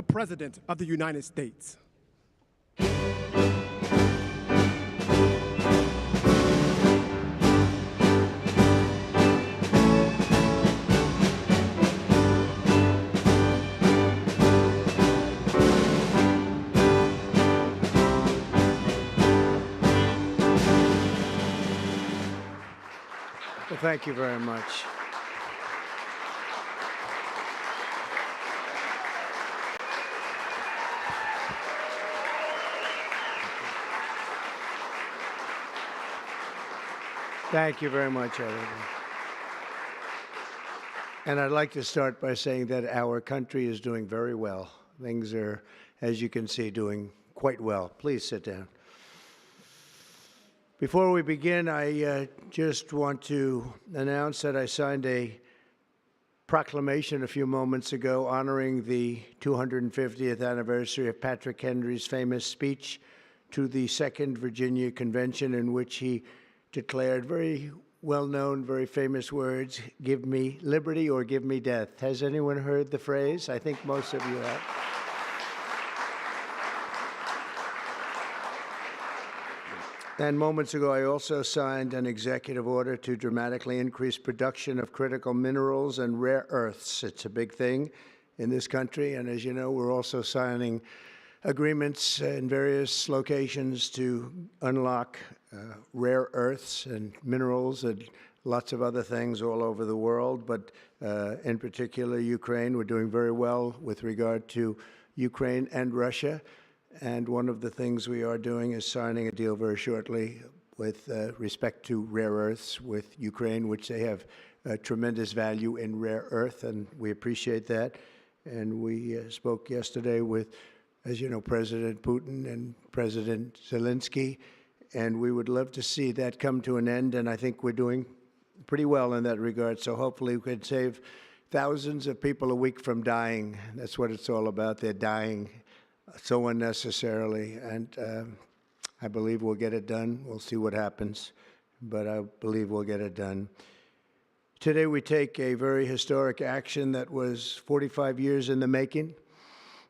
President of the United States. Well, thank you very much. Thank you very much, everyone. And I'd like to start by saying that our country is doing very well. Things are, as you can see, doing quite well. Please sit down. Before we begin, I just want to announce that I signed a proclamation a few moments ago honoring the 250th anniversary of Patrick Henry's famous speech to the Second Virginia Convention, in which he declared very well-known, very famous words, "Give me liberty or give me death." Has anyone heard the phrase? I think most of you have. And moments ago, I also signed an executive order to dramatically increase production of critical minerals and rare earths. It's a big thing in this country, and as you know, we're also signing agreements in various locations to unlock rare earths and minerals and lots of other things all over the world, but in particular Ukraine. We're doing very well with regard to Ukraine and Russia, and one of the things we are doing is signing a deal very shortly with respect to rare earths with Ukraine, which they have tremendous value in rare earth, and we appreciate that. And we spoke yesterday with, as you know, President Putin and President Zelensky, and we would love to see that come to an end, and I think we're doing pretty well in that regard. So hopefully we could save thousands of people a week from dying. That's what it's all about. They're dying so unnecessarily, and I believe we'll get it done. We'll see what happens, but I believe we'll get it done. Today we take a very historic action that was 45 years in the making.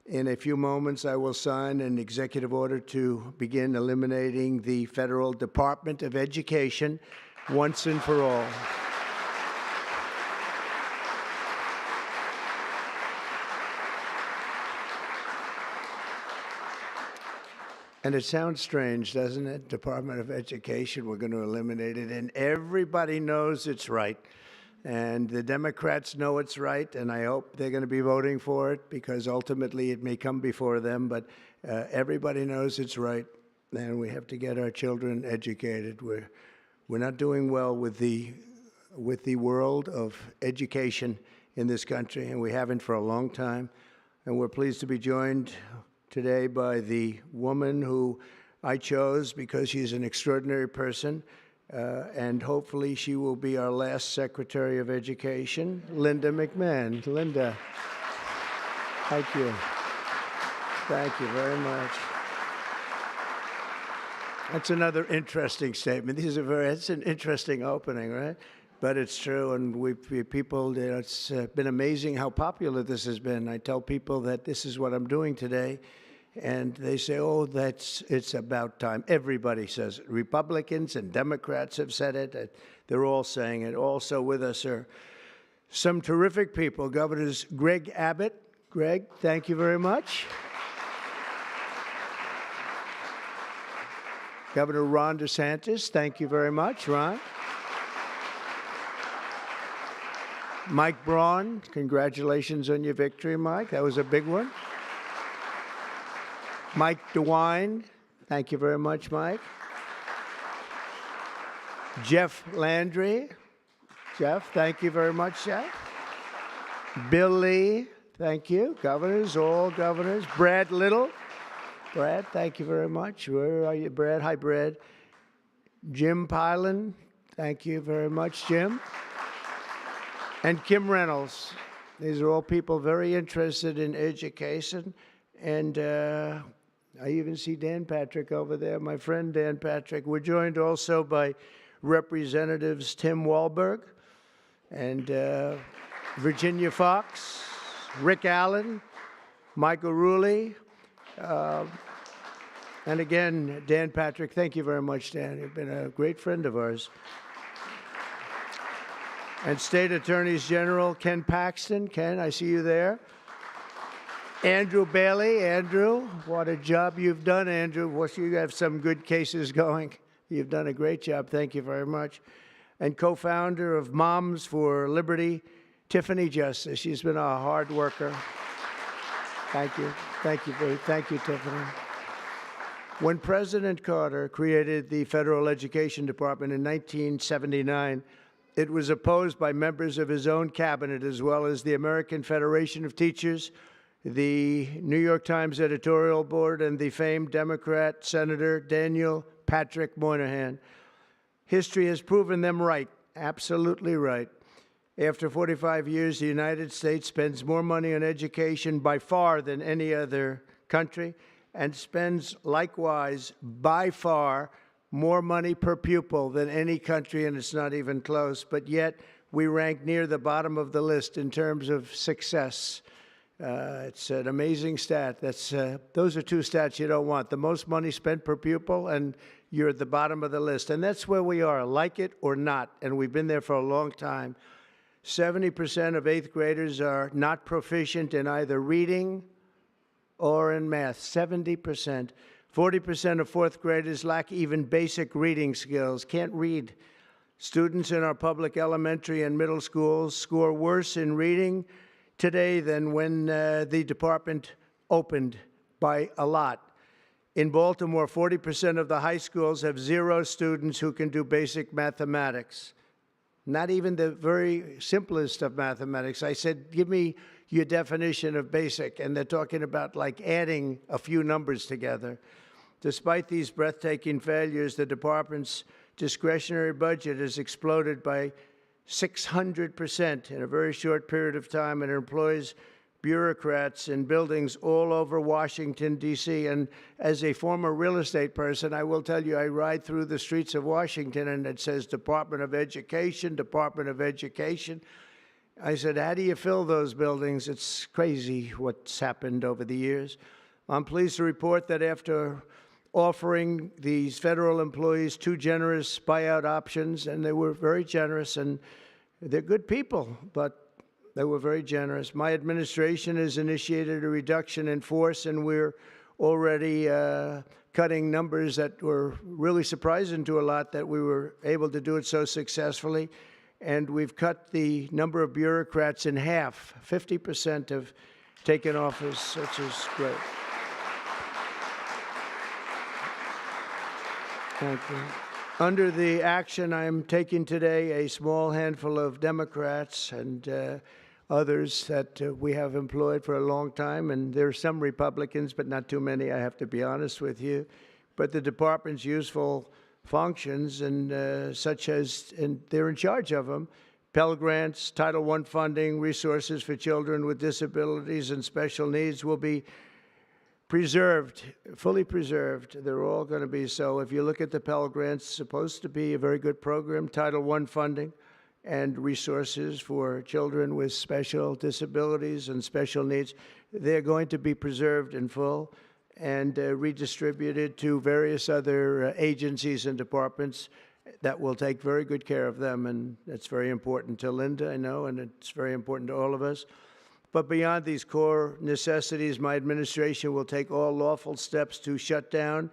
In a few moments, I will sign an executive order to begin eliminating the Federal Department of Education once and for all. And it sounds strange, doesn't it? Department of Education, we're going to eliminate it, and everybody knows it's right. And the Democrats know it's right, and I hope they're going to be voting for it, because ultimately it may come before them, but everybody knows it's right, and we have to get our children educated. We're not doing well with the world of education in this country, and we haven't for a long time. And we're pleased to be joined today by the woman who I chose because she's an extraordinary person. And hopefully she will be our last Secretary of Education, Linda McMahon. Linda, thank you. Thank you very much. That's another interesting statement. It's an interesting opening, right? But it's true, and people, it's been amazing how popular this has been. I tell people that this is what I'm doing today, and they say, oh, it's about time. Everybody says it. Republicans and Democrats have said it. They're all saying it. Also with us are some terrific people. Governors Greg Abbott. Greg, thank you very much. Governor Ron DeSantis, thank you very much, Ron. Mike Braun, congratulations on your victory, Mike. That was a big one. Mike DeWine, thank you very much, Mike. Jeff Landry. Jeff, thank you very much, Jeff. Bill Lee, thank you. Governors, all governors. Brad Little. Brad, thank you very much. Where are you, Brad? Hi, Brad. Jim Pilan, thank you very much, Jim. And Kim Reynolds. These are all people very interested in education. And I even see Dan Patrick over there, my friend Dan Patrick. We're joined also by Representatives Tim Walberg and Virginia Fox, Rick Allen, Michael Rulli, and again, Dan Patrick. Thank you very much, Dan. You've been a great friend of ours. And State Attorneys General Ken Paxton. Ken, I see you there. Andrew Bailey. Andrew, what a job you've done, Andrew. You have some good cases going. You've done a great job. Thank you very much. And co-founder of Moms for Liberty, Tiffany Justice. She's been a hard worker. Thank you. Thank you, Tiffany. When President Carter created the Federal Education Department in 1979, it was opposed by members of his own cabinet, as well as the American Federation of Teachers, the New York Times editorial board, and the famed Democrat Senator Daniel Patrick Moynihan. History has proven them right, absolutely right. After 45 years, the United States spends more money on education by far than any other country, and spends likewise by far more money per pupil than any country, and it's not even close. But yet, we rank near the bottom of the list in terms of success. It's an amazing stat. Those are two stats you don't want. The most money spent per pupil, and you're at the bottom of the list. And that's where we are, like it or not, and we've been there for a long time. 70% of 8th graders are not proficient in either reading or in math. 70%. 40% of 4th graders lack even basic reading skills, can't read. Students in our public elementary and middle schools score worse in reading today than when the department opened by a lot. In Baltimore, 40% of the high schools have 0 students who can do basic mathematics. Not even the very simplest of mathematics. I said, give me your definition of basic, and they're talking about like adding a few numbers together. Despite these breathtaking failures, the department's discretionary budget has exploded by 600% in a very short period of time, and it employs bureaucrats in buildings all over Washington, D.C. And as a former real estate person, I will tell you, I ride through the streets of Washington, and it says Department of Education, Department of Education. I said, how do you fill those buildings? It's crazy what's happened over the years. I'm pleased to report that after offering these federal employees 2 generous buyout options, and they were very generous, and they're good people, but they were very generous. My administration has initiated a reduction in force, and we're already cutting numbers that were really surprising to a lot that we were able to do it so successfully. And we've cut the number of bureaucrats in half. 50% have taken office, which is great. Thank you. Under the action I'm taking today, a small handful of Democrats and others that we have employed for a long time, and there are some Republicans, but not too many, I have to be honest with you. But the department's useful functions, and such as, and they're in charge of them, Pell Grants, Title I funding, resources for children with disabilities and special needs will be preserved, fully preserved. They're all going to be so. If you look at the Pell Grants, it's supposed to be a very good program, Title I funding, and resources for children with special disabilities and special needs. They're going to be preserved in full and redistributed to various other agencies and departments that will take very good care of them. And that's very important to Linda, I know, and it's very important to all of us. But beyond these core necessities, my administration will take all lawful steps to shut down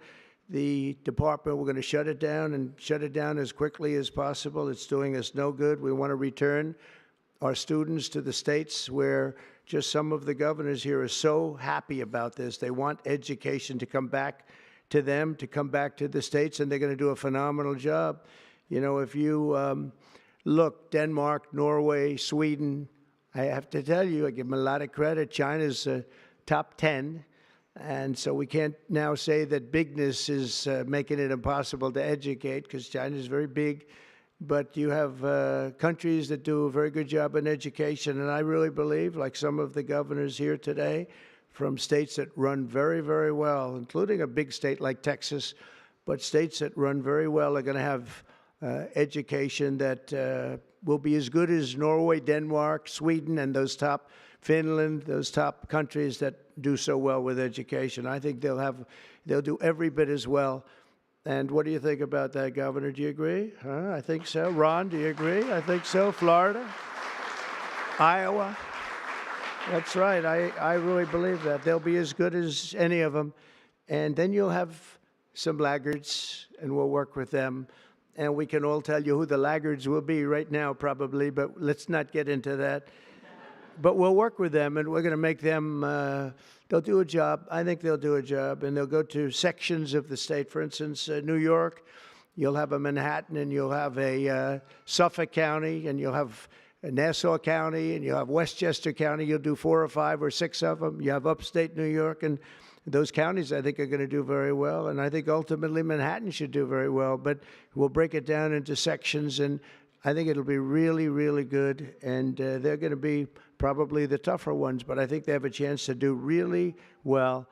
the department. We're going to shut it down, and shut it down as quickly as possible. It's doing us no good. We want to return our students to the states where just some of the governors here are so happy about this. They want education to come back to them, to come back to the states, and they're going to do a phenomenal job. You know, if you look, Denmark, Norway, Sweden, I have to tell you, I give them a lot of credit. China's top 10. And so we can't now say that bigness is making it impossible to educate, because China is very big. But you have countries that do a very good job in education. And I really believe, like some of the governors here today, from states that run very, very well, including a big state like Texas, but states that run very well are going to have education that will be as good as Norway, Denmark, Sweden, and those top Finland, those top countries that do so well with education. I think they'll do every bit as well. And what do you think about that, Governor? Do you agree? I think so. Ron, do you agree? I think so. Florida? Iowa? That's right. I really believe that. They'll be as good as any of them. And then you'll have some laggards, and we'll work with them. And we can all tell you who the laggards will be right now, probably, but let's not get into that. But we'll work with them, and we're going to make them, they'll do a job. I think they'll do a job, and they'll go to sections of the state. For instance, New York, you'll have a Manhattan, and you'll have a Suffolk County, and you'll have Nassau County, and you'll have Westchester County. You'll do 4 or 5 or 6 of them. You have upstate New York, and those counties, I think, are going to do very well. And I think ultimately Manhattan should do very well. But we'll break it down into sections, and I think it'll be really, really good. And they're going to be probably the tougher ones, but I think they have a chance to do really well.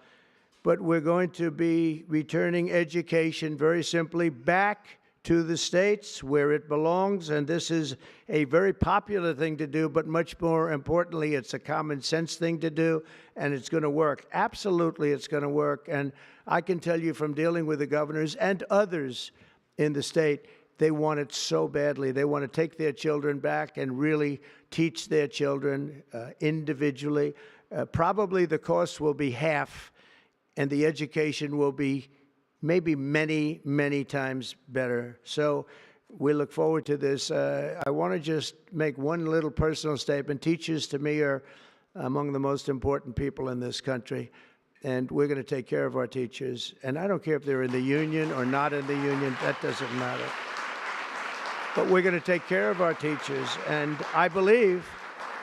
But we're going to be returning education very simply back to the states where it belongs, and this is a very popular thing to do, but much more importantly, it's a common sense thing to do, and it's going to work. Absolutely, it's going to work. And I can tell you from dealing with the governors and others in the state, they want it so badly. They want to take their children back and really teach their children individually. Probably the cost will be half, and the education will be maybe many, many times better. So we look forward to this. I want to just make one little personal statement. Teachers, to me, are among the most important people in this country, and we're going to take care of our teachers. And I don't care if they're in the union or not in the union. That doesn't matter. But we're going to take care of our teachers, and I believe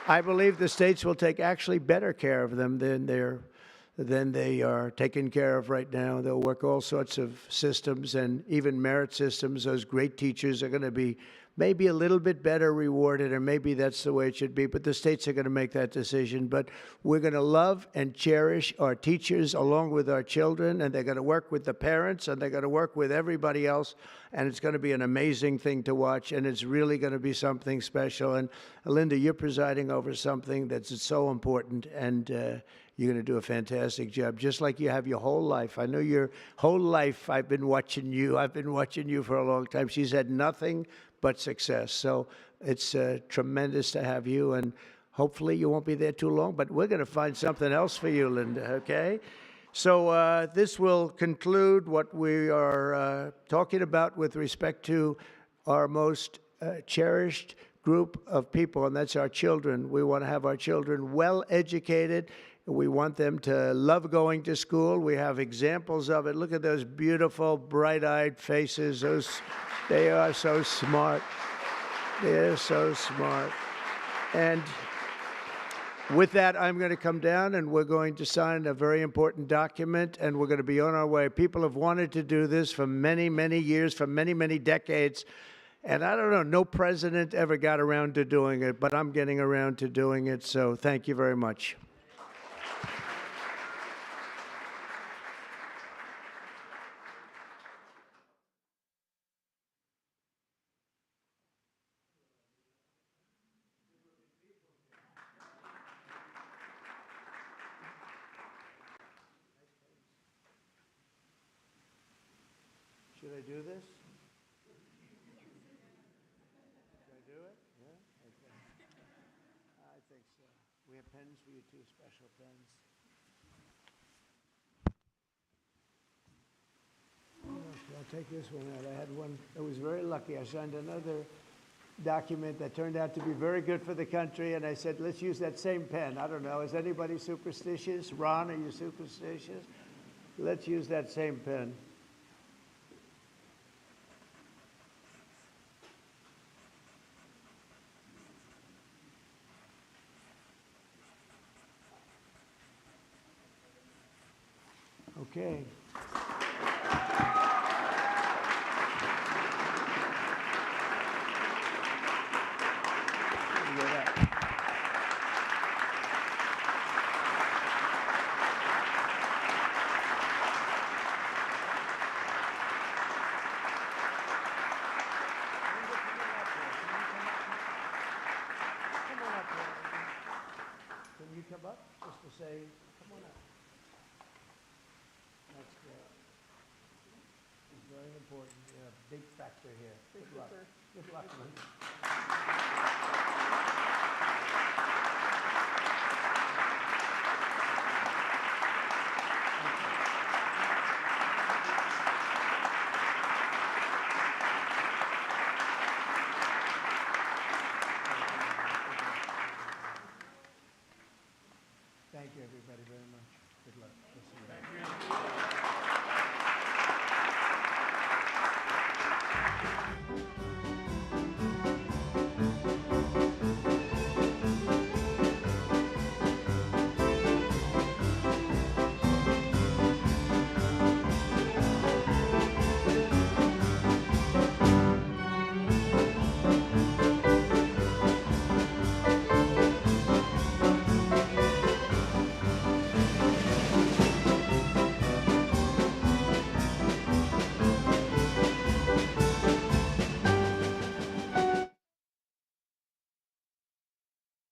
the states will take actually better care of them than they are taken care of right now. They'll work all sorts of systems and even merit systems. Those great teachers are going to be maybe a little bit better rewarded, or maybe that's the way it should be, but the states are going to make that decision. But we're going to love and cherish our teachers along with our children, and they're going to work with the parents, and they're going to work with everybody else, and it's going to be an amazing thing to watch, and it's really going to be something special. And Linda, you're presiding over something that's so important, and you're going to do a fantastic job, just like you have your whole life. I know your whole life I've been watching you. I've been watching you for a long time. She's had nothing but success. So it's tremendous to have you, and hopefully you won't be there too long, but we're going to find something else for you, Linda, okay? So this will conclude what we are talking about with respect to our most cherished group of people, and that's our children. We want to have our children well educated. We want them to love going to school. We have examples of it. Look at those beautiful, bright-eyed faces. They are so smart. They're so smart. And with that, I'm going to come down, and we're going to sign a very important document, and we're going to be on our way. People have wanted to do this for many, many years, for many, many decades. And I don't know, no president ever got around to doing it, but I'm getting around to doing it. So thank you very much. Should I do this? Should I do it? Yeah? Okay. I think so. We have pens for you too, special pens. I'll take this one out. I had one that was very lucky. I signed another document that turned out to be very good for the country, and I said, let's use that same pen. I don't know, is anybody superstitious? Ron, are you superstitious? Let's use that same pen. Okay. Can you important, big factor here. Good luck. Super. Good luck, Lynn.